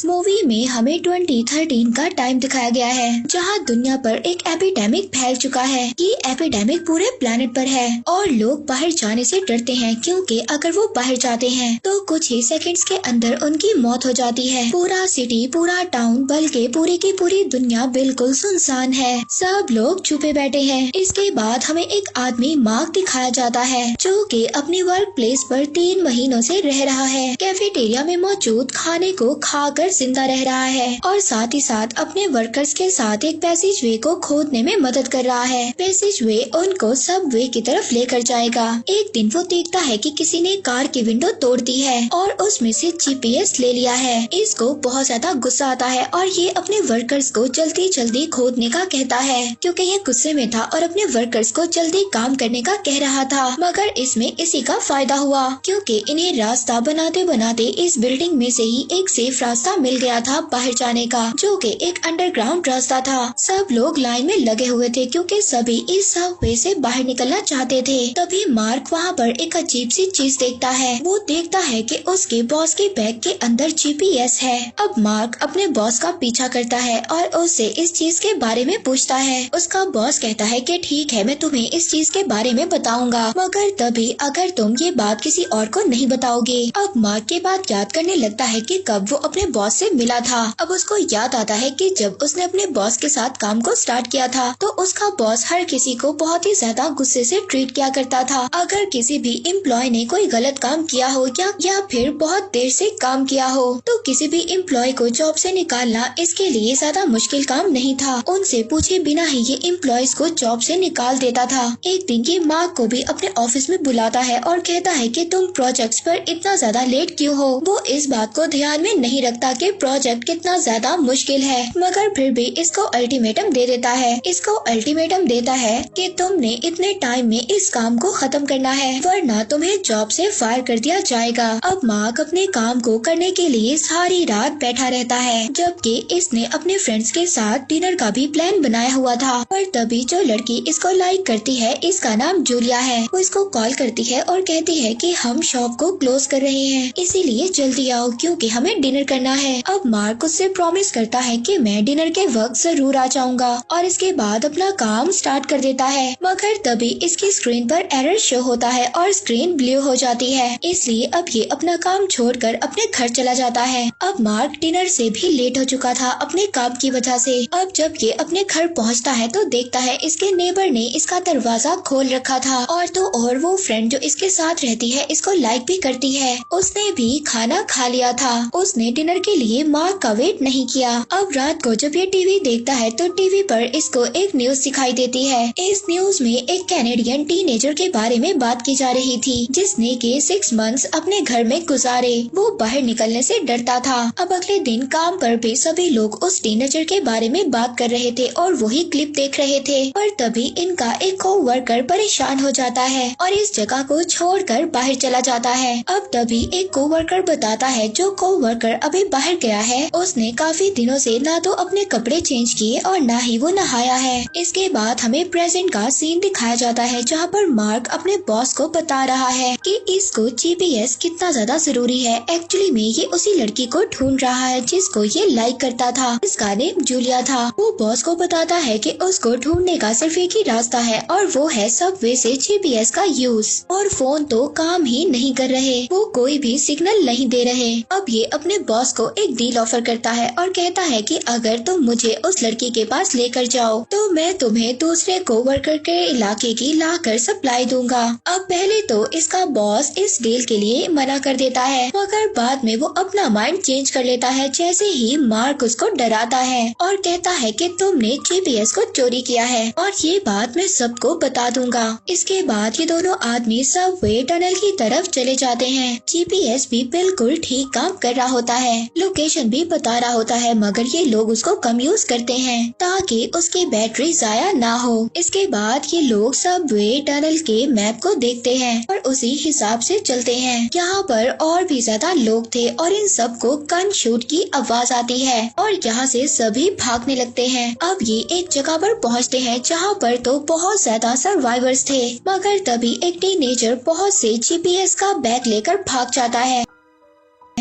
Movie में हमें 2013 का टाइम दिखाया गया है, जहां दुनिया पर एक एपिडेमिक फैल चुका है। ये एपिडेमिक पूरे प्लेनेट पर है और लोग बाहर जाने से डरते हैं, क्योंकि अगर वो बाहर जाते हैं तो कुछ ही सेकंड्स के अंदर उनकी मौत हो जाती है। पूरा सिटी, पूरा टाउन, बल्कि पूरी की पूरी दुनिया बिल्कुल सुनसान है। सब लोग छुपे बैठे हैं। इसके बाद हमें एक आदमी मार्क दिखाया जाता है, जो कि अपनी वर्क प्लेस पर 3 महीनों से रह रहा है। कैफेटेरिया में मौजूद खाने को खाकर जिंदा रह रहा है और साथ ही साथ अपने वर्कर्स के साथ एक पैसेज वे को खोदने में मदद कर रहा है। पैसेज वे उनको सब वे की तरफ लेकर जाएगा। एक दिन वो देखता है कि किसी ने कार की विंडो तोड़ दी है और उसमें से जीपीएस ले लिया है। इसको बहुत ज्यादा गुस्सा आता है और ये अपने वर्कर्स को जल्दी जल्दी खोदने का कहता है, क्योंकि ये गुस्से में था और अपने वर्कर्स को जल्दी काम करने का कह रहा था। मगर इसमें इसी का फायदा हुआ, क्योंकि इन्हें रास्ता बनाते बनाते इस बिल्डिंग में से ही एक सेफ रास्ता मिल गया था बाहर जाने का, जो कि एक अंडरग्राउंड रास्ता था। सब लोग लाइन में लगे हुए थे, क्योंकि सभी इस सबवे से बाहर निकलना चाहते थे। तभी मार्क वहाँ पर एक अजीब सी चीज देखता है। वो देखता है कि उसके बॉस के बैग के अंदर जीपीएस है। अब मार्क अपने बॉस का पीछा करता है और उससे इस चीज के बारे में पूछता है। उसका बॉस कहता है कि ठीक है, मैं तुम्हें इस चीज के बारे में बताऊंगा, मगर तभी अगर तुम ये बात किसी और को नहीं बताओगे। अब मार्क के बात याद करने लगता है कि कब वो अपने बॉस से मिला था। अब उसको याद आता है कि जब उसने अपने बॉस के साथ काम को स्टार्ट किया था तो उसका बॉस हर किसी को बहुत ही ज्यादा गुस्से से ट्रीट किया करता था। अगर किसी भी एम्प्लॉय ने कोई गलत काम किया हो या फिर बहुत देर से काम किया हो तो किसी भी एम्प्लॉय को जॉब से निकालना इसके लिए ज्यादा मुश्किल काम नहीं था। उनसे पूछे बिना ही ये एम्प्लॉयज को जॉब से निकाल देता था। एक दिन ये मार्क को भी अपने ऑफिस में बुलाता है और कहता है कि तुम प्रोजेक्ट्स पर इतना ज्यादा लेट क्यों हो। वो इस बात को ध्यान में नहीं रखता कि प्रोजेक्ट कितना ज्यादा मुश्किल है, मगर फिर भी इसको अल्टीमेटम दे देता है। इसको अल्टीमेटम देता है कि तुमने इतने टाइम में इस काम को खत्म करना है, वरना तुम्हें जॉब से फायर कर दिया जाएगा। अब मार्क अपने काम को करने के लिए सारी रात बैठा रहता है, जबकि इसने अपने फ्रेंड्स के साथ डिनर का भी प्लान बनाया हुआ था। पर तभी जो लड़की इसको लाइक करती है, इसका नाम जूलिया है, वो इसको कॉल करती है और कहती है कि हम शॉप को क्लोज कर रहे हैं, इसीलिए जल्दी आओ क्योंकि हमें डिनर करना है। अब मार्क उससे प्रॉमिस करता है कि मैं डिनर के वक्त जरूर आ जाऊंगा और इसके बाद अपना काम स्टार्ट कर देता है। मगर तभी इसकी स्क्रीन पर एरर शो होता है और स्क्रीन ब्लू हो जाती है, इसलिए अब ये अपना काम छोड़कर अपने घर चला जाता है। अब मार्क डिनर से भी लेट हो चुका था अपने काम की वजह से। अब जब ये अपने घर पहुंचता है तो देखता है इसके नेबर ने इसका दरवाजा खोल रखा था और तो और वो फ्रेंड जो इसके साथ रहती है इसको लाइक भी करती है। उसने भी खाना खा लिया था। उसने डिनर के लिए मार्क का वेट नहीं किया। अब रात को जब ये टीवी देखता है तो टीवी पर इसको एक न्यूज दिखाई देती है। इस न्यूज में एक कैनेडियन टीनेजर के बारे में बात की जा रही थी, जिसने के 6 मंथ्स अपने घर में गुजारे। वो बाहर निकलने से डरता था। अब अगले दिन काम पर भी सभी लोग उस टीनेजर के बारे में बात कर रहे थे और वही क्लिप देख रहे थे। पर तभी इनका एक कोवर्कर परेशान हो जाता है और इस जगह को छोड़कर बाहर चला जाता है। अब तभी एक कोवर्कर बताता है जो कोवर्कर अभी बाहर गया है, उसने काफी दिनों से ना तो अपने कपड़े चेंज किए और ना ही वो नहाया है। इसके बाद हमें प्रेजेंट का सीन दिखाया जाता है, जहाँ पर मार्क अपने बॉस को बता रहा है कि इसको जीपीएस कितना ज्यादा जरूरी है। एक्चुअली में ये उसी लड़की को ढूंढ रहा है जिसको ये लाइक करता था, जिसका नेम जूलिया था। वो बॉस को बताता है कि उसको ढूंढने का सिर्फ एक ही रास्ता है और वो है सबवे से जीपीएस का यूज। और फोन तो काम ही नहीं कर रहे, वो कोई भी सिग्नल नहीं दे रहे। अब ये अपने बॉस को एक डील ऑफर करता है और कहता है कि अगर तुम मुझे उस लड़की के पास लेकर जाओ तो मैं तुम्हें दूसरे कोवर्कर के इलाके की लाकर सप्लाई दूंगा। अब पहले तो इसका बॉस इस डील के लिए मना कर देता है, मगर बाद में वो अपना माइंड चेंज कर लेता है जैसे ही मार्क उसको डराता है और कहता है कि तुमने जीपीएस को चोरी किया है और ये बात मैं सबको बता दूंगा। इसके बाद ये दोनों आदमी सबवे टनल की तरफ चले जाते हैं। जीपीएस भी बिल्कुल ठीक काम कर रहा होता है, लोकेशन भी बता रहा होता है, मगर ये लोग उसको कम यूज करते हैं ताकि उसकी बैटरी जाया ना हो। इसके बाद ये लोग सबवे टनल के मैप को देखते हैं और उसी हिसाब से चलते हैं। यहाँ पर और भी ज्यादा लोग थे और इन सबको गन शूट की आवाज आती है और यहाँ से सभी भागने लगते हैं। अब ये एक जगह पर पहुँचते हैं जहाँ पर तो बहुत ज्यादा सर्वाइवर्स थे, मगर तभी एक टीनेजर बहुत से जीपीएस का बैग लेकर भाग जाता है।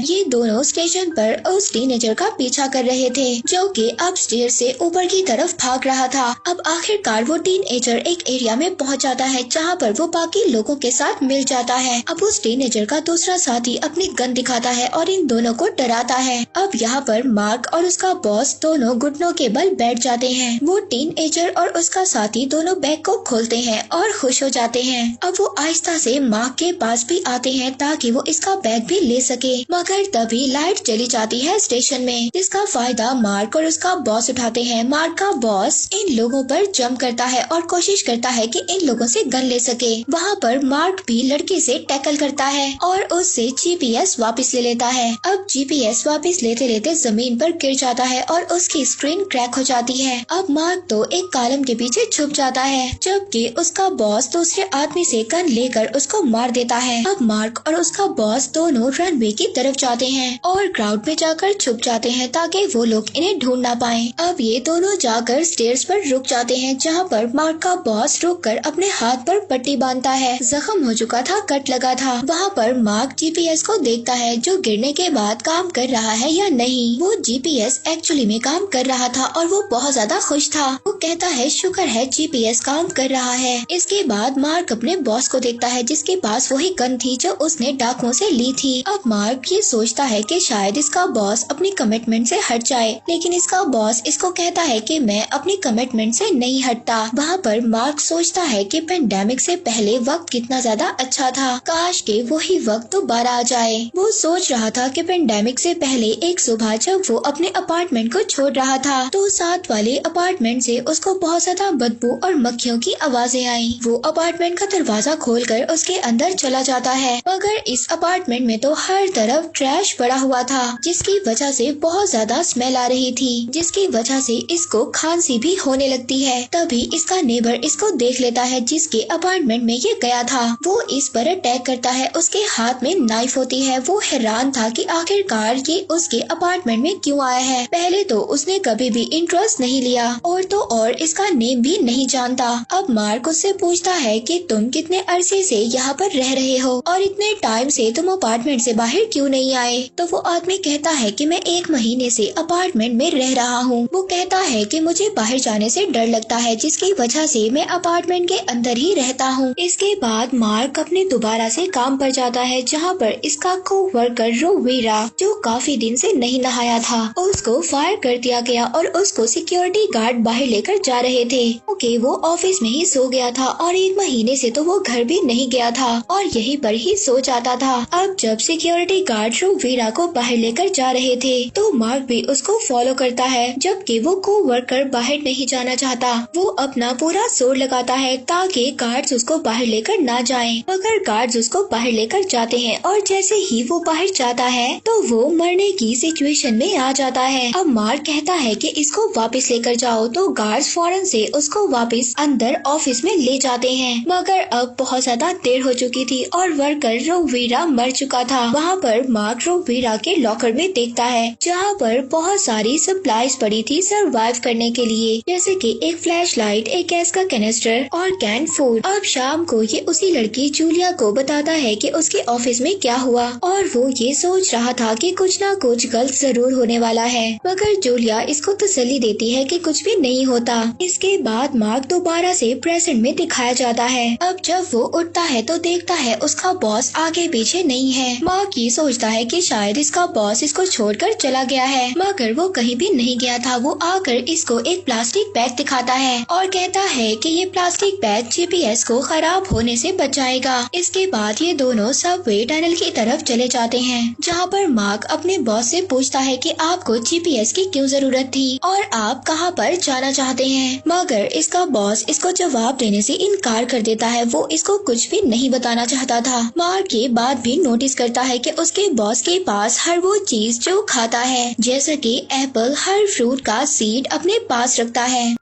ये दोनों स्टेशन पर उस टीनेजर का पीछा कर रहे थे जो कि अपस्टेयर से ऊपर की तरफ भाग रहा था। अब आखिरकार वो टीनेजर एक एरिया में पहुंच जाता है जहाँ पर वो बाकी लोगों के साथ मिल जाता है। अब उस टीनेजर का दूसरा साथी अपनी गन दिखाता है और इन दोनों को डराता है। अब यहाँ पर मार्क और उसका बॉस दोनों घुटनों के बल बैठ जाते हैं। वो टीनेजर और उसका साथी दोनों बैग को खोलते हैं और खुश हो जाते हैं। अब वो आहिस्ता से मार्क के पास भी आते हैं ताकि वो इसका बैग भी ले सके, मगर तभी लाइट चली जाती है स्टेशन में, जिसका फायदा मार्क और उसका बॉस उठाते हैं। मार्क का बॉस इन लोगों पर जंप करता है और कोशिश करता है कि इन लोगों से गन ले सके। वहाँ पर मार्क भी लड़के से टैकल करता है और उससे जीपीएस वापस ले लेता है। अब जीपीएस वापस लेते लेते जमीन पर गिर जाता है और उसकी स्क्रीन क्रैक हो जाती है। अब मार्क तो एक कॉलम के पीछे छुप जाता है जबकि उसका बॉस दूसरे आदमी से गन लेकर उसको मार देता है। अब मार्क और उसका बॉस दोनों रनवे की तरफ जाते हैं और क्राउड में जाकर छुप जाते हैं ताकि वो लोग इन्हें ढूंढ ना पाए। अब ये दोनों जाकर स्टेयर्स पर रुक जाते हैं जहाँ पर मार्क का बॉस रुककर अपने हाथ पर पट्टी बांधता है। जख्म हो चुका था, कट लगा था। वहाँ पर मार्क जीपीएस को देखता है जो गिरने के बाद काम कर रहा है या नहीं। वो जीपीएस एक्चुअली में काम कर रहा था और वो बहुत ज्यादा खुश था। वो कहता है शुक्र है जीपीएस काम कर रहा है। इसके बाद मार्क अपने बॉस को देखता है जिसके पास वही गन थी जो उसने डाकुओं से ली थी। अब मार्क ये सोचता है कि शायद इसका बॉस अपनी कमिटमेंट से हट जाए, लेकिन इसका बॉस इसको कहता है कि मैं अपनी कमिटमेंट से नहीं हटता। वहाँ पर मार्क सोचता है कि पेंडेमिक से पहले वक्त कितना ज्यादा अच्छा था, काश के वही वक्त दोबारा आ जाए। वो सोच रहा था कि पेंडेमिक से पहले एक सुबह जब वो अपने अपार्टमेंट को छोड़ रहा था तो साथ वाले अपार्टमेंट से उसको बहुत ज्यादा बदबू और मक्खियों की आवाजें आई। वो अपार्टमेंट का दरवाजा खोलकर उसके अंदर चला जाता है, मगर इस अपार्टमेंट में तो हर तरफ ट्रैश पड़ा हुआ था जिसकी वजह से बहुत ज्यादा स्मेल आ रही थी, जिसकी वजह से इसको खांसी भी होने लगती है। तभी इसका नेबर इसको देख लेता है जिसके अपार्टमेंट में ये गया था। वो इस पर अटैक करता है, उसके हाथ में नाइफ होती है। वो हैरान था कि आखिरकार ये उसके अपार्टमेंट में क्यों आया है। पहले तो उसने कभी भी इंटरेस्ट नहीं लिया और तो और इसका नेम भी नहीं जानता। अब मार्क उससे पूछता है कि तुम कितने अरसे से यहाँ पर रह रहे हो और इतने टाइम से तुम अपार्टमेंट से बाहर क्यों नहीं आए। तो वो आदमी कहता है कि मैं 1 महीने से अपार्टमेंट में रह रहा हूँ। वो कहता है कि मुझे बाहर जाने से डर लगता है जिसकी वजह से मैं अपार्टमेंट के अंदर ही रहता हूँ। इसके बाद मार्क अपने दोबारा से काम पर जाता है जहाँ पर इसका कोवर्कर रोवीरा जो काफी दिन से नहीं नहाया था उसको फायर कर दिया गया और उसको सिक्योरिटी गार्ड बाहर लेकर जा रहे थे क्योंकि वो ऑफिस में ही सो गया था और 1 महीने से तो वो घर भी नहीं गया था और यहीं पर ही सो जाता था। अब जब सिक्योरिटी गार्ड रोवीरा को बाहर लेकर जा रहे थे तो मार्क भी उसको फॉलो करता है, जबकि वो कोवर्कर बाहर नहीं जाना चाहता। वो अपना पूरा जोर लगाता है ताकि गार्ड्स उसको बाहर लेकर ना जाएं, मगर गार्ड्स उसको बाहर लेकर जाते हैं और जैसे ही वो बाहर जाता है तो वो मरने की सिचुएशन में आ जाता है। अब मार्क कहता है कि इसको वापस लेकर जाओ तो गार्ड्स फौरन से उसको वापस अंदर ऑफिस में ले जाते हैं, मगर अब बहुत ज्यादा देर हो चुकी थी और वर्कर रोवीरा मर चुका था। वहाँ पर मार्क रोवीरा के लॉकर में देखता है जहाँ पर बहुत सारी सप्लाईज पड़ी थी सरवाइव करने के लिए, जैसे कि एक फ्लैश लाइट, एक गैस का कैनिस्टर और कैन फूड। अब शाम को ये उसी लड़की जूलिया को बताता है कि उसके ऑफिस में क्या हुआ और वो ये सोच रहा था कि कुछ ना कुछ गलत जरूर होने वाला है, मगर जूलिया इसको तसल्ली देती है कि कुछ भी नहीं होता। इसके बाद मार्क दोबारा से प्रेजेंट में दिखाया जाता है। अब जब वो उठता है तो देखता है उसका बॉस आगे पीछे नहीं है। मार्क ये सोचता है कि शायद इसका बॉस इसको छोड़कर चला गया है, मगर वो कहीं भी नहीं गया था। वो आकर इसको एक प्लास्टिक बैग दिखाता है और कहता है कि ये प्लास्टिक बैग जीपीएस को खराब होने से बचाएगा। इसके बाद ये दोनों सबवे टनल की तरफ चले जाते हैं जहाँ पर मार्क अपने बॉस से पूछता है कि आपको जीपीएस की क्यों जरूरत थी और आप कहाँ पर जाना चाहते हैं, मगर इसका बॉस इसको जवाब देने से इनकार कर देता है। वो इसको कुछ भी नहीं बताना चाहता था। मार्क ये बात भी नोटिस करता है कि उसके बॉस के पास हर वो चीज जो खाता है, जैसे कि एप्पल, हर फ्रूट का सीड अपने पास रखता है।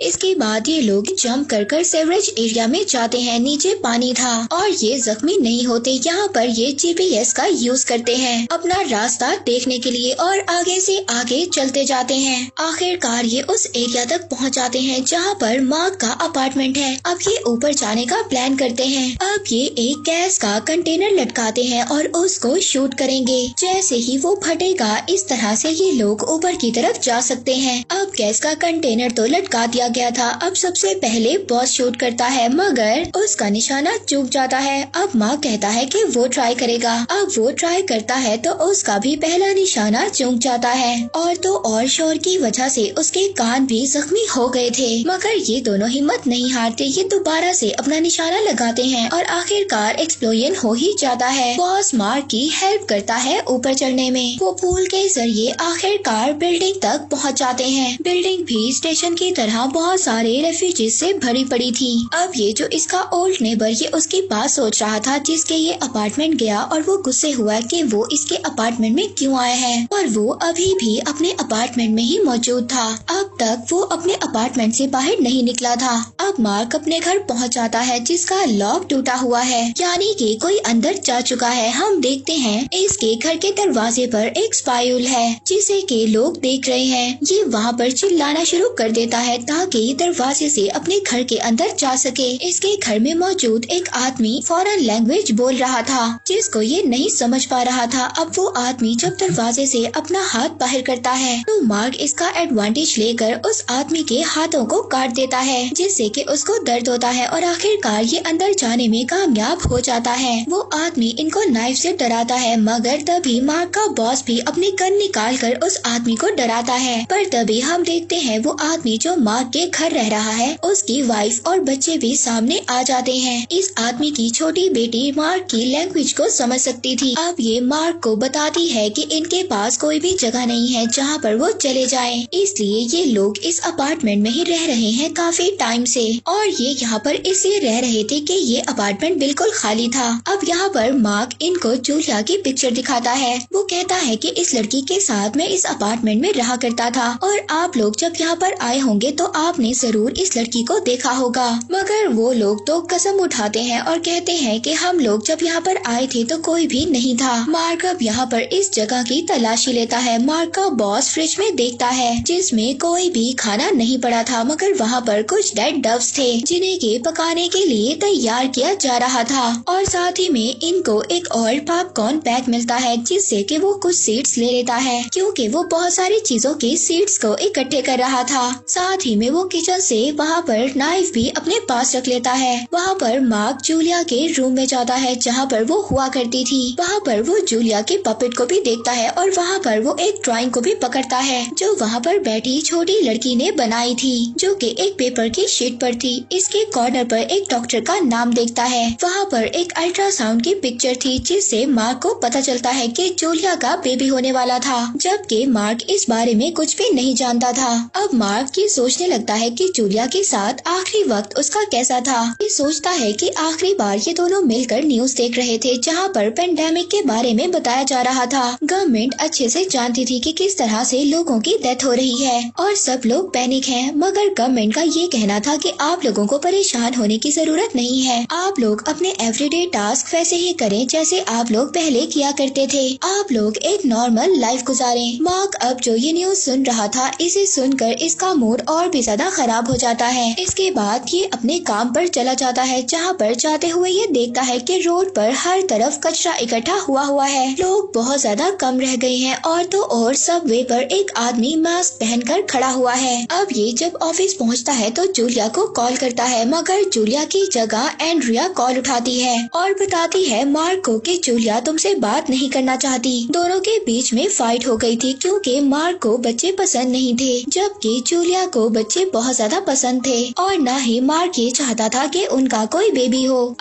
इसके बाद ये लोग जंप कर सेवरेज एरिया में जाते हैं। नीचे पानी था और ये जख्मी नहीं होते। यहाँ पर ये GPS का यूज करते हैं अपना रास्ता देखने के लिए और आगे से आगे चलते जाते हैं। आखिरकार ये उस एरिया तक पहुँच जाते हैं जहाँ पर मार्क का अपार्टमेंट है। अब ये ऊपर जाने का प्लान करते हैं। अब ये एक गैस का कंटेनर लटकाते हैं और उसको शूट करेंगे। जैसे ही वो फटेगा इस तरह से ये लोग ऊपर की तरफ जा सकते हैं। अब गैस का कंटेनर तो लटका दिया गया था। अब सबसे पहले बॉस शूट करता है मगर उसका निशाना चूक जाता है। अब माँ कहता है कि वो ट्राई करेगा। अब वो ट्राई करता है तो उसका भी पहला निशाना चूक जाता है और तो और शोर की वजह से उसके कान भी जख्मी हो गए थे। मगर ये दोनों हिम्मत नहीं हारते। ये दोबारा से अपना निशाना लगाते हैं और आखिरकार एक्सप्लोजन हो ही जाता है। बॉस मार्क की हेल्प करता है ऊपर चढ़ने में। वो पुल के जरिए आखिरकार बिल्डिंग तक पहुंच जाते हैं। बिल्डिंग भी स्टेशन की तरह बहुत सारे रेफ्यूजीज से भरी पड़ी थी। अब ये जो इसका ओल्ड नेबर ये उसकी बात सोच रहा था जिसके ये अपार्टमेंट गया और वो गुस्से हुआ कि वो इसके अपार्टमेंट में क्यों आया है और वो अभी भी अपने अपार्टमेंट में ही मौजूद था। अब तक वो अपने अपार्टमेंट से बाहर नहीं निकला था। अब मार्क अपने घर पहुंच जाता है जिसका लॉक टूटा हुआ है, यानी कि कोई अंदर जा चुका है। हम देखते हैं इसके घर के दरवाजे पर एक स्पाइल है जिसे के लोग देख रहे हैं। ये वहाँ पर चिल्लाना शुरू कर देता है ताकि दरवाजे से अपने घर के अंदर जा सके। इसके घर में मौजूद एक आदमी फॉरेन लैंग्वेज बोल रहा था जिसको ये नहीं समझ पा रहा था। अब वो आदमी जब दरवाजे से अपना हाथ बाहर करता है तो मार्क इसका एडवांटेज लेकर उस आदमी के हाथों को काट देता है जिससे कि उसको दर्द होता है और आखिरकार ये अंदर जाने में कामयाब हो जाता है। वो आदमी इनको नाइफ से डराता है मगर तभी मार्क का बॉस भी अपनी गन निकाल कर उस आदमी को डराता है। पर तभी हम देखते हैं वो आदमी जो मार्क के घर रह रहा है उसकी वाइफ और बच्चे भी सामने आ जाते हैं। इस आदमी की छोटी बेटी मार्क की लैंग्वेज को समझ सकती थी। अब ये मार्क को बताती है कि इनके पास कोई भी जगह नहीं है जहाँ पर वो चले जाएं। इसलिए ये लोग इस अपार्टमेंट में ही रह रहे हैं काफी टाइम से और ये यहाँ पर इसलिए रह रहे थे कि ये अपार्टमेंट बिल्कुल खाली था। अब यहाँ पर मार्क इनको जूलिया की पिक्चर दिखाता है। वो कहता है कि इस लड़की के साथ मैं इस अपार्टमेंट में रहा करता था और आप लोग जब यहाँ पर आए होंगे तो आपने जरूर इस लड़की को देखा होगा। मगर वो लोग तो कसम उठाते हैं और कहते हैं कि हम लोग जब यहाँ पर आए थे तो कोई भी नहीं था। मार्क अब यहाँ पर इस जगह की तलाशी लेता है। मार्क का बॉस फ्रिज में देखता है जिसमें कोई भी खाना नहीं पड़ा था मगर वहाँ पर कुछ डेड डव्स थे जिन्हें के पकाने के लिए तैयार किया जा रहा था और साथ ही में इनको एक और पॉपकॉर्न पैक मिलता है जिससे कि वो कुछ सीड्स ले लेता है क्योंकि वो बहुत सारी चीजों के सीड्स को इकट्ठे कर रहा था। साथ ही में वो किचन से वहाँ पर नाइफ भी अपने पास रख लेता है। वहाँ पर मार्क जूलिया के रूम में जाता है जहाँ पर वो हुआ करती थी। वहाँ पर वो जूलिया के पपेट को भी देखता है और वहाँ पर वो एक ड्राइंग को भी पकड़ता है जो वहाँ पर बैठी छोटी लड़की ने बनाई थी जो कि एक पेपर की शीट पर थी। इसके कॉर्नर पर एक डॉक्टर का नाम देखता है। वहाँ पर एक अल्ट्रासाउंड की पिक्चर थी जिससे मार्क को पता चलता है कि जूलिया का बेबी होने वाला था जबकि मार्क इस बारे में कुछ भी नहीं जानता था। अब मार्क ये सोचने लगता है कि जूलिया के साथ आखिरी वक्त उसका कैसा था। ये सोचता है कि आखिरी बार ये दोनों मिलकर न्यूज देख रहे थे जहाँ पर पेंडेमिक के बारे में बताया जा रहा था। गवर्नमेंट अच्छे से जानती थी कि किस तरह से लोगों की डेथ हो रही है और सब लोग पैनिक हैं मगर गवर्नमेंट का ये कहना था कि आप लोगों को परेशान होने की जरूरत नहीं है। आप लोग अपने एवरीडे टास्क वैसे ही करें जैसे आप लोग पहले किया करते थे। आप लोग एक नॉर्मल लाइफ गुजारें। मार्क अब जो ये न्यूज सुन रहा था इसे सुनकर इसका मूड और भी ज्यादा खराब हो जाता है। इसके बाद ये अपने काम पर चला जाता है जहाँ पर जाते हुए ये देखता है कि रोड पर हर तरफ कचरा इकट्ठा हुआ है। लोग बहुत ज्यादा कम रह गए हैं और तो और सबवे पर एक आदमी मास्क पहनकर खड़ा हुआ है। अब ये जब ऑफिस पहुँचता है तो जूलिया को कॉल करता है मगर जूलिया की जगह एंड्रिया कॉल उठाती है और बताती है मार्क को कि जूलिया तुमसे बात नहीं करना चाहती। दोनों के बीच में फाइट हो गई थी क्योंकि मार्क को बच्चे पसंद नहीं थे जबकि जूलिया को बच्चे बहुत ज्यादा पसंद थे और न ही मार्क ये चाहता था कि उनका कोई बेबी हो।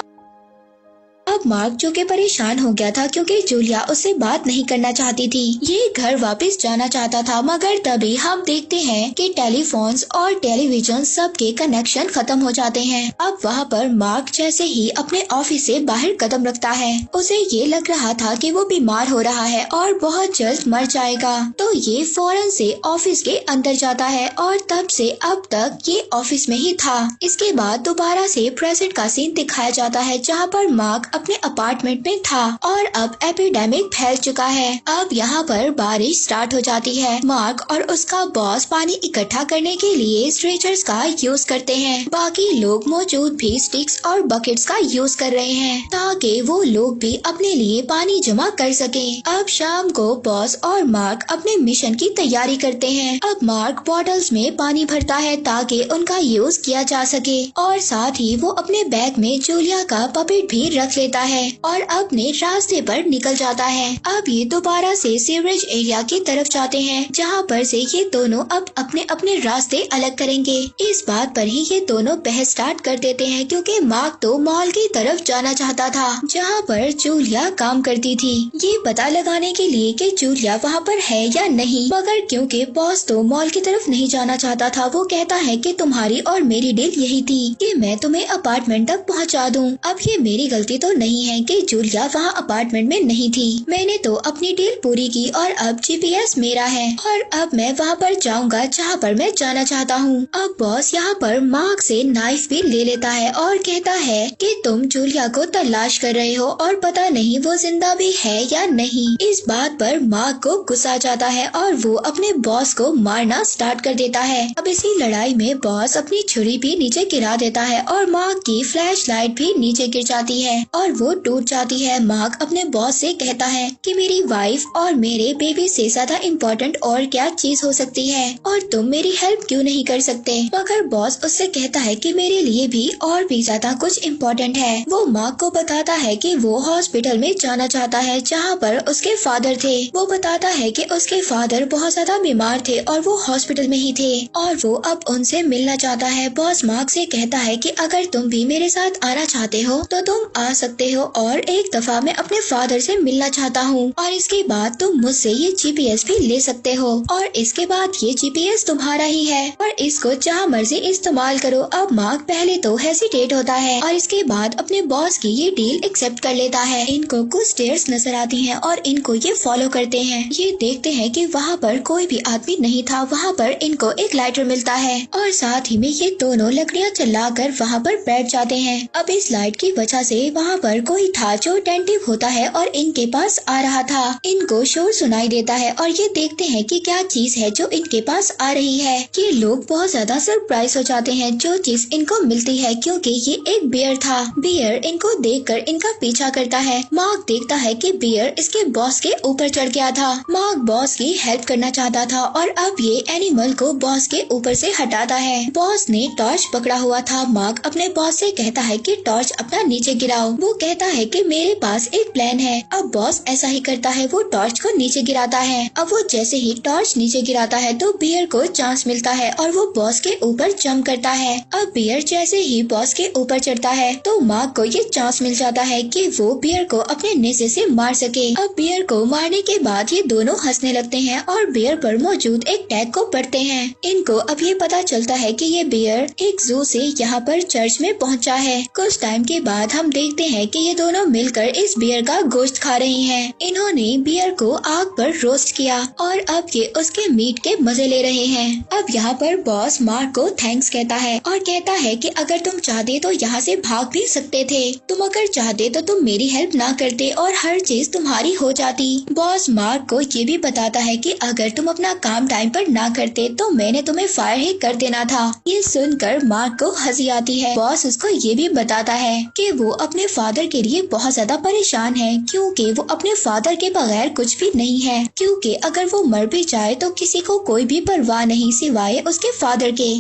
अब मार्क जो कि परेशान हो गया था क्योंकि जूलिया उससे बात नहीं करना चाहती थी। ये घर वापस जाना चाहता था, मगर तभी हम देखते हैं कि टेलीफोन्स और टेलीविजन सबके कनेक्शन खत्म हो जाते हैं। अब वहाँ पर मार्क जैसे ही अपने ऑफिस से बाहर कदम रखता है, उसे ये लग रहा था कि वो बीमार हो रहा है और बहुत जल्द मर जाएगा। तो ये फौरन से ऑफिस के अंदर जाता है और तब से अब तक ये ऑफिस में ही था। इसके बाद दोबारा से प्रेजेंट का सीन दिखाया जाता है जहाँ पर मार्क अपने अपार्टमेंट में था और अब एपिडेमिक फैल चुका है। अब यहाँ पर बारिश स्टार्ट हो जाती है। मार्क और उसका बॉस पानी इकट्ठा करने के लिए स्ट्रेचर्स का यूज करते हैं। बाकी लोग मौजूद भी स्टिक्स और बकेट्स का यूज कर रहे हैं ताकि वो लोग भी अपने लिए पानी जमा कर सकें। अब शाम को बॉस और मार्क अपने मिशन की तैयारी करते हैं। अब मार्क बॉटल्स में पानी भरता है ताकि उनका यूज किया जा सके और साथ ही वो अपने बैग में जूलिया का पपेट भी रख लेता है और अपने रास्ते पर निकल जाता है। अब ये दोबारा से सीवरेज एरिया की तरफ जाते हैं जहाँ पर से ये दोनों अब अपने अपने रास्ते अलग करेंगे। इस बात पर ही ये दोनों बहस स्टार्ट कर देते हैं क्योंकि मार्क तो मॉल की तरफ जाना चाहता था जहाँ पर जूलिया काम करती थी, ये पता लगाने के लिए कि जूलिया वहाँ पर है या नहीं। मगर क्योंकि बॉस तो मॉल की तरफ नहीं जाना चाहता था, वो कहता है कि तुम्हारी और मेरी डील यही थी कि मैं तुम्हें अपार्टमेंट तक पहुँचा दूँ। अब ये मेरी गलती तो नहीं है कि जूलिया वहाँ अपार्टमेंट में नहीं थी। मैंने तो अपनी डील पूरी की और अब जीपीएस मेरा है और अब मैं वहाँ पर जाऊँगा जहाँ पर मैं जाना चाहता हूँ। अब बॉस यहाँ पर मार्क से नाइफ भी ले लेता है और कहता है कि तुम जूलिया को तलाश कर रहे हो और पता नहीं वो जिंदा भी है या नहीं। इस बात पर मार्क को गुस्सा जाता है और वो अपने बॉस को मारना स्टार्ट कर देता है। अब इसी लड़ाई में बॉस अपनी छुरी भी नीचे गिरा देता है और मार्क की फ्लैश लाइट भी नीचे गिर जाती है और वो टूट जाती है। मार्क अपने बॉस से कहता है कि मेरी वाइफ और मेरे बेबी से ज्यादा इम्पोर्टेंट और क्या चीज हो सकती है और तुम मेरी हेल्प क्यों नहीं कर सकते। मगर बॉस उससे कहता है कि मेरे लिए भी और भी ज्यादा कुछ इम्पोर्टेंट है। वो मार्क को बताता है कि वो हॉस्पिटल में जाना चाहता है जहाँ पर उसके फादर थे। वो बताता है कि उसके फादर बहुत ज्यादा बीमार थे और वो हॉस्पिटल में ही थे और वो अब उनसे मिलना चाहता है। बॉस मार्क से कहता है कि अगर तुम भी मेरे साथ आना चाहते हो तो तुम आ सकते हो और एक दफा मैं अपने फादर से मिलना चाहता हूँ और इसके बाद तुम मुझसे ये जीपीएस भी ले सकते हो और इसके बाद ये जीपीएस तुम्हारा ही है और इसको जहाँ मर्जी इस्तेमाल करो। अब मार्क पहले तो हेसिटेट होता है और इसके बाद अपने बॉस की ये डील एक्सेप्ट कर लेता है। इनको कुछ स्टेयर्स नजर आती हैं और इनको ये फॉलो करते हैं। ये देखते हैं कि वहाँ पर कोई भी आदमी नहीं था। वहाँ पर इनको एक लाइटर मिलता है और साथ ही में ये दोनों लकड़ियाँ चलाकर वहाँ पर बैठ जाते हैं। अब इस लाइट की वजह से वहाँ पर कोई था जो अटेंटिव होता है और इनके पास आ रहा था। इनको शोर सुनाई देता है और ये देखते हैं कि क्या चीज है जो इनके पास आ रही है। ये लोग बहुत ज्यादा सरप्राइज हो जाते हैं जो चीज इनको मिलती है क्योंकि ये एक बियर था। बियर इनको देखकर इनका पीछा करता है। मार्क देखता है कि बियर इसके बॉस के ऊपर चढ़ गया था। मार्क बॉस की हेल्प करना चाहता था और अब ये एनिमल को बॉस के ऊपर से हटाता है। बॉस ने टॉर्च पकड़ा हुआ था। मार्क अपने बॉस से कहता है कि टॉर्च अपना नीचे गिराओ। वो कहता है कि मेरे पास एक प्लान है। अब बॉस ऐसा ही करता है, वो टॉर्च को नीचे गिराता है। अब वो जैसे ही टॉर्च नीचे गिराता है तो बियर को चांस मिलता है और वो बॉस के ऊपर जंप करता है। अब बियर जैसे ही बॉस के ऊपर चढ़ता है तो मार्क को ये चांस मिल जाता है कि वो बियर को अपने नेज़े से मार सके। अब बियर को मारने के बाद ये दोनों हंसने लगते हैं और बियर पर मौजूद एक टैग को पढ़ते हैं। इनको अब ये पता चलता है कि ये बियर एक जू से यहाँ पर चर्च में पहुँचा है। कुछ टाइम के बाद हम देखते हैं कि ये दोनों मिलकर इस बियर का गोश्त खा रही हैं। इन्होंने बियर को आग पर रोस्ट किया और अब ये उसके मीट के मजे ले रहे हैं। अब यहाँ पर बॉस मार्क को थैंक्स कहता है और कहता है कि अगर तुम चाहते तो यहाँ से भाग भी सकते थे। तुम अगर चाहते तो तुम मेरी हेल्प ना करते और हर चीज तुम्हारी हो जाती। बॉस मार्क को ये भी बताता है कि अगर तुम अपना काम टाइम पर ना करते तो मैंने तुम्हें फायर ही कर देना था। ये सुनकर मार्क को हंसी आती है। बॉस उसको ये भी बताता है कि वो अपने फादर के लिए बहुत ज्यादा परेशान है क्योंकि वो अपने फादर के बगैर कुछ भी नहीं है, क्योंकि अगर वो मर भी जाए तो किसी को कोई भी परवाह नहीं सिवाय उसके फादर के।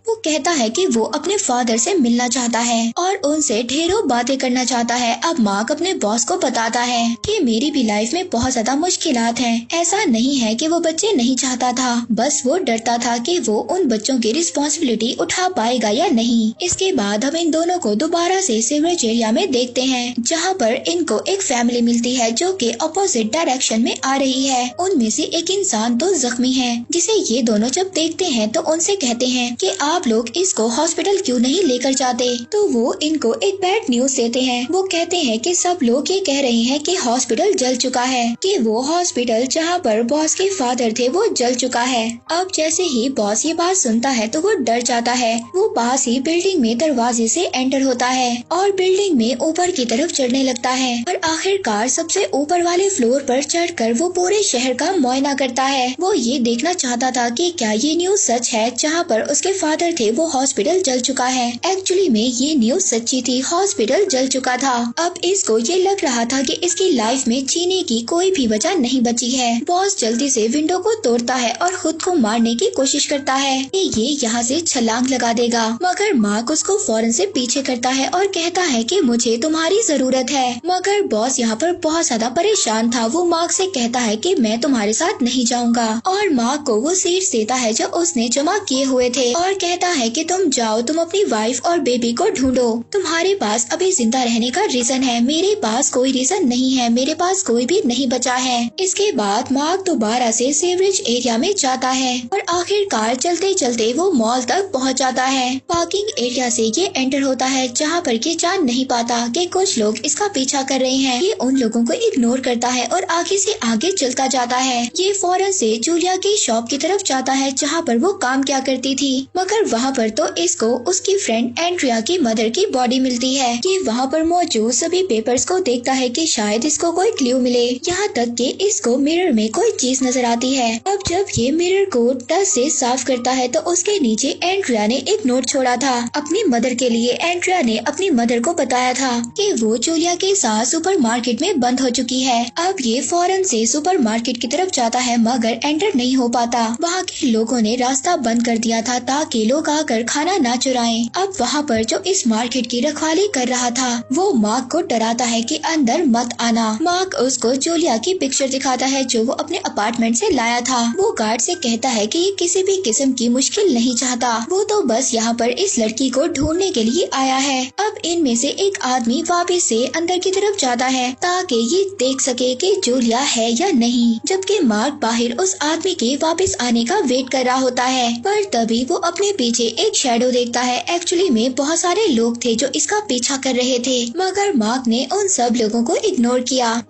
वो कहता है कि वो अपने फादर से मिलना चाहता है और उनसे ढेरों बातें करना चाहता है। अब मार्क अपने बॉस को बताता है कि मेरी भी लाइफ में बहुत ज्यादा मुश्किलात हैं। ऐसा नहीं है कि वो बच्चे नहीं चाहता था, बस वो डरता था कि वो उन बच्चों की रिस्पॉन्सिबिलिटी उठा पाएगा या नहीं। इसके बाद हम इन दोनों को दोबारा से सीवरेज एरिया में देखते हैं, जहाँ पर इनको एक फैमिली मिलती है जो कि अपोजिट डायरेक्शन में आ रही है। उनमें से एक इंसान तो जख्मी है, जिसे ये दोनों जब देखते हैं तो उनसे कहते हैं कि आप लोग इसको हॉस्पिटल क्यों नहीं लेकर जाते। तो वो इनको एक बैड न्यूज देते हैं। वो कहते हैं कि सब लोग ये कह रहे हैं कि हॉस्पिटल जल चुका है, कि वो हॉस्पिटल जहाँ पर बॉस के फादर थे वो जल चुका है। अब जैसे ही बॉस ये बात सुनता है तो वो डर जाता है। वो पास ही बिल्डिंग में दरवाजे से एंटर होता है और बिल्डिंग में ऊपर की तरफ चढ़ने लगता है और आखिरकार सबसे ऊपर वाले फ्लोर पर चढ़कर वो पूरे शहर का मुआयना करता है। वो ये देखना चाहता था कि क्या ये न्यूज सच है, जहाँ पर उसके फादर थे वो हॉस्पिटल जल चुका है। एक्चुअली में ये न्यूज सच्ची थी, हॉस्पिटल जल चुका था। अब इसको ये लग रहा था कि इसकी लाइफ में जीने की कोई भी वजह नहीं बची है। बॉस जल्दी से विंडो को तोड़ता है और खुद को मारने की कोशिश करता है कि ये यहाँ से छलांग लगा देगा, मगर मार्क उसको फौरन से पीछे करता है और कहता है कि मुझे तुम्हारी जरूरत है। मगर बॉस यहाँ पर बहुत ज्यादा परेशान था। वो मार्क से कहता है कि मैं तुम्हारे साथ नहीं जाऊंगा और मार्क को वो सीट्स देता है जो उसने जमा किए हुए थे और कहता है कि तुम जाओ, तुम अपनी वाइफ और बेबी को ढूंढो। तुम्हारे पास अभी जिंदा रहने का रीजन है, मेरे पास कोई रीजन नहीं है, मेरे पास कोई भी नहीं बचा है। इसके बाद मार्क दोबारा से सीवरेज एरिया में जाता है और आखिरकार चलते चलते वो मॉल तक पहुंच जाता है। पार्किंग एरिया से ये एंटर होता है, जहाँ पर ये जान नहीं पाता कि कुछ लोग इसका पीछा कर रहे हैं। ये उन लोगों को इग्नोर करता है और आगे से आगे चलता जाता है। ये फौरन से जूलिया की शॉप की तरफ जाता है, जहाँ पर वो काम किया करती थी। मगर वहाँ पर तो इसको उसकी फ्रेंड एंड्रिया की मदर की बॉडी मिलती है। ये वहाँ पर मौजूद सभी पेपर्स को देखता है कि शायद इसको कोई क्लू मिले। यहाँ तक कि इसको मिरर में कोई चीज नजर आती है। अब जब ये मिरर को डस्ट से साफ करता है तो उसके नीचे एंड्रिया ने एक नोट छोड़ा था अपनी मदर के लिए। एंड्रिया ने अपनी मदर को बताया था कि वो जूलिया के साथ सुपरमार्केट में बंद हो चुकी है। अब ये फौरन से सुपरमार्केट की तरफ जाता है, मगर एंटर नहीं हो पाता। वहाँ के लोगों ने रास्ता बंद कर दिया था ताकि लोग आकर खाना ना चुराएं। अब वहाँ पर जो इस मार्केट की रखवाली कर रहा था वो मार्क को डराता है कि अंदर मत आना। मार्क उसको जूलिया की पिक्चर दिखाता है जो वो अपने अपार्टमेंट से लाया था। वो गार्ड से कहता है कि ये किसी भी किस्म की मुश्किल नहीं चाहता, वो तो बस यहाँ पर इस लड़की को ढूंढने के लिए आया है। अब इनमें से एक आदमी वापस से अंदर की तरफ जाता है ताकि ये देख सके कि जूलिया है या नहीं, जबकि मार्क बाहर उस आदमी के वापस आने का वेट कर रहा होता है। पर तभी वो अपने पीछे एक शैडो देखता है। एक्चुअली में बहुत सारे लोग थे जो इसका पीछा कर रहे थे, मगर मार्क ने उन सब लोगों को इग्नोर किया।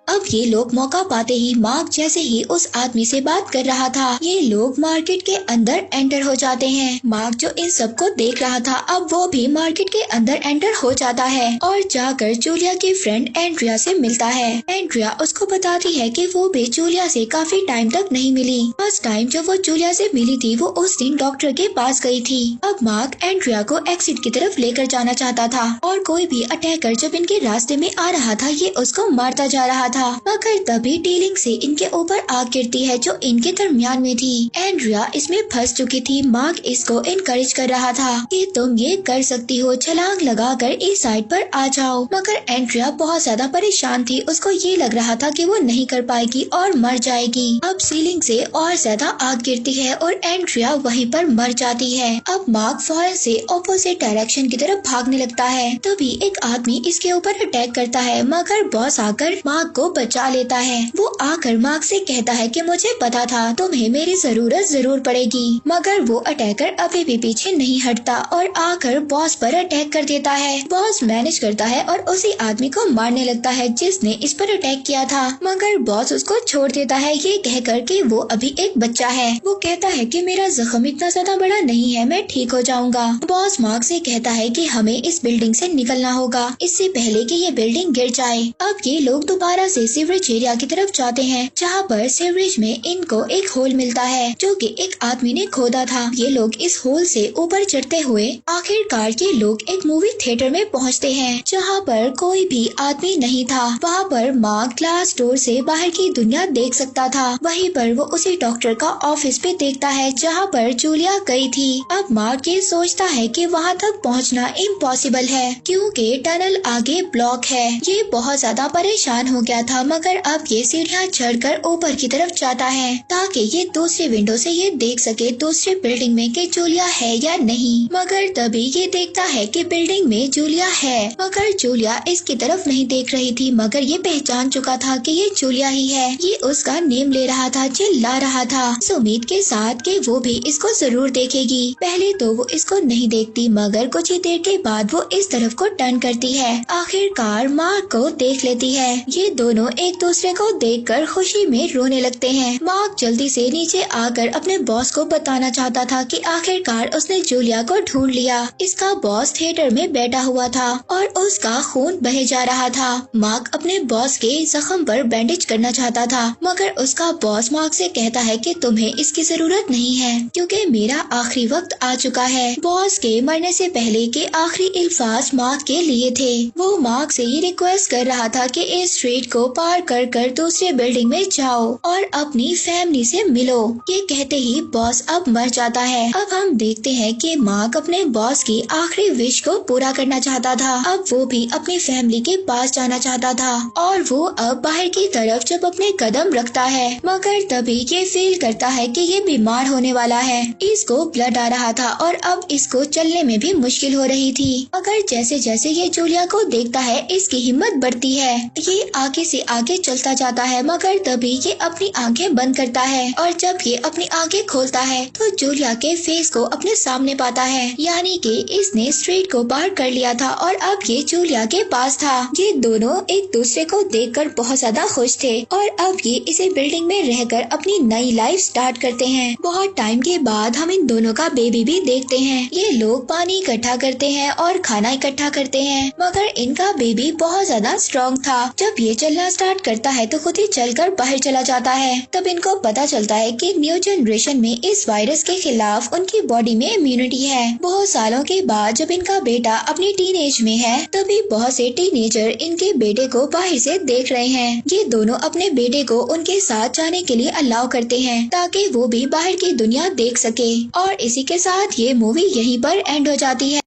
अब ये लोग मौका पाते ही मार्क जैसे ही उस आदमी से बात कर रहा था, ये लोग मार्केट के अंदर एंटर हो जाते हैं। मार्क जो इन सबको देख रहा था अब वो भी मार्केट के अंदर एंटर हो जाता है और जाकर जूलिया की फ्रेंड एंड्रिया से मिलता है। एंड्रिया उसको बताती है कि वो भी जूलिया से काफी टाइम तक नहीं मिली। फर्स्ट टाइम जब वो जूलिया से मिली थी वो उस दिन डॉक्टर के पास गई थी। अब मार्क एंड्रिया को एग्जिट की तरफ लेकर जाना चाहता था और कोई भी अटैकर जब इनके रास्ते में आ रहा था ये उसको मारता जा रहा था, मगर तभी डीलिंग से इनके ऊपर आग गिरती है जो इनके दरमियान में थी। एंड्रिया इसमें फंस चुकी थी। मार्क इसको इनकरेज कर रहा था कि तुम ये कर सकती हो, छलांग लगाकर इस साइड पर आ जाओ, मगर एंड्रिया बहुत ज्यादा परेशान थी। उसको ये लग रहा था कि वो नहीं कर पाएगी और मर जाएगी। अब सीलिंग से और ज्यादा आग गिरती है और एंड्रिया वहीं पर मर जाती है। अब मार्क फौरन से ऑपोजिट डायरेक्शन की तरफ भागने लगता है। तभी एक आदमी इसके ऊपर अटैक करता है, मगर बॉस आकर मार्क को बचा लेता है। वो आकर मार्क से कहता है कि मुझे पता था तुम्हें मेरी जरूरत जरूर पड़ेगी, मगर वो अटैकर अभी भी पीछे नहीं हटता और आकर बॉस पर अटैक कर देता है। बॉस मैनेज करता है और उसी आदमी को मारने लगता है जिसने इस पर अटैक किया था, मगर बॉस उसको छोड़ देता है ये कहकर कि वो अभी एक बच्चा है। वो कहता है कि मेरा जख्म इतना ज्यादा बड़ा नहीं है, मैं ठीक हो जाऊंगा। बॉस मार्क से कहता है कि हमें इस बिल्डिंग से निकलना होगा इससे पहले कि ये बिल्डिंग गिर जाए। अब ये लोग दोबारा से सीवरेज एरिया की तरफ जाते हैं, जहाँ पर सीवरेज में इनको एक होल मिलता है जो कि एक आदमी ने खोदा था। ये लोग इस होल से ऊपर चढ़ते हुए आखिरकार ये लोग एक मूवी थिएटर में पहुँचते हैं, जहाँ पर कोई भी आदमी नहीं था। वहाँ पर मार्क ग्लास डोर से बाहर की दुनिया देख सकता था। वहीं पर वो उसी डॉक्टर का ऑफिस भी देखता है जहाँ पर जूलिया गई थी। अब मार्क ये सोचता है कि वहाँ तक पहुँचना इम्पॉसिबल है क्योंकि टनल आगे ब्लॉक है। ये बहुत ज्यादा परेशान हो गया था, मगर अब ये सीढ़ियाँ चढ़कर ऊपर की तरफ जाता है ताकि ये दूसरी विंडो से ये देख सके दूसरी बिल्डिंग में कि जूलिया है या नहीं। मगर तभी ये देखता है कि बिल्डिंग में जूलिया है, मगर जूलिया इसकी तरफ नहीं देख रही थी। मगर ये पहचान चुका था कि ये जूलिया ही है। ये उसका नेम ले रहा था, चिल्ला रहा था इस उम्मीद के साथ कि वो भी इसको जरूर देखेगी। पहले तो वो इसको नहीं देखती, मगर कुछ ही देर के बाद वो इस तरफ को टर्न करती है। आखिरकार मार्क को देख लेती है। ये दोनों एक दूसरे को देखकर खुशी में रोने लगते हैं। मार्क जल्दी से नीचे आकर अपने बॉस को बताना चाहता था कि आखिरकार उसने जूलिया को ढूंढ लिया। इसका बॉस थिएटर में बैठा हुआ था और उसका खून बहे जा रहा था। मार्क अपने बॉस के जख्म पर बैंडेज करना चाहता था, मगर उसका बॉस मार्क से कहता है कि तुम्हें इसकी जरूरत नहीं है क्योंकि मेरा आखिरी वक्त आ चुका है। बॉस के मरने से पहले के आखिरी अल्फाज मार्क के लिए थे। वो मार्क से ये रिक्वेस्ट कर रहा था कि इस स्ट्रीट को पार कर कर दूसरे बिल्डिंग में जाओ और अपनी फैमिली से मिलो। ये कहते ही बॉस अब मर जाता है। अब हम देखते हैं कि मार्क अपने बॉस की आखिरी विश को पूरा करना चाहता था। अब वो भी अपनी फैमिली के पास जाना चाहता था और वो अब बाहर की तरफ जब अपने कदम रखता है, मगर तभी ये फील करता है कि ये बीमार होने वाला है। इसको ब्लड आ रहा था और अब इसको चलने में भी मुश्किल हो रही थी। मगर जैसे जैसे ये जूलिया को देखता है इसकी हिम्मत बढ़ती है। ये आगे से आगे चलता जाता है, मगर तभी ये अपनी आंखें बंद करता है और जब ये अपनी आंखें खोलता है तो जूलिया के फेस को अपने सामने पाता है, यानी कि इसने स्ट्रीट को पार कर लिया था और अब ये जूलिया के पास था। ये दोनों एक दूसरे को देखकर बहुत ज्यादा खुश थे और अब ये इसी बिल्डिंग में रहकर अपनी नई लाइफ स्टार्ट करते हैं। बहुत टाइम के बाद हम इन दोनों का बेबी भी देखते हैं। ये लोग पानी इकट्ठा करते हैं और खाना इकट्ठा करते हैं, मगर इनका बेबी बहुत ज्यादा स्ट्रॉन्ग था। जब ये चलना स्टार्ट करता है तो खुद ही चलकर बाहर चला जाता है। तब इनको पता चलता है कि न्यू जनरेशन में इस वायरस के खिलाफ उनकी बॉडी में इम्यूनिटी है। बहुत सालों के बाद जब इनका बेटा अपनी टीनेज में है, तभी बहुत से टीनेजर इनके बेटे को बाहर से देख रहे हैं। ये दोनों अपने बेटे को उनके साथ जाने के लिए अलाउ करते हैं ताकि वो भी बाहर की दुनिया देख सके। और इसी के साथ ये मूवी यहीं पर एंड हो जाती है।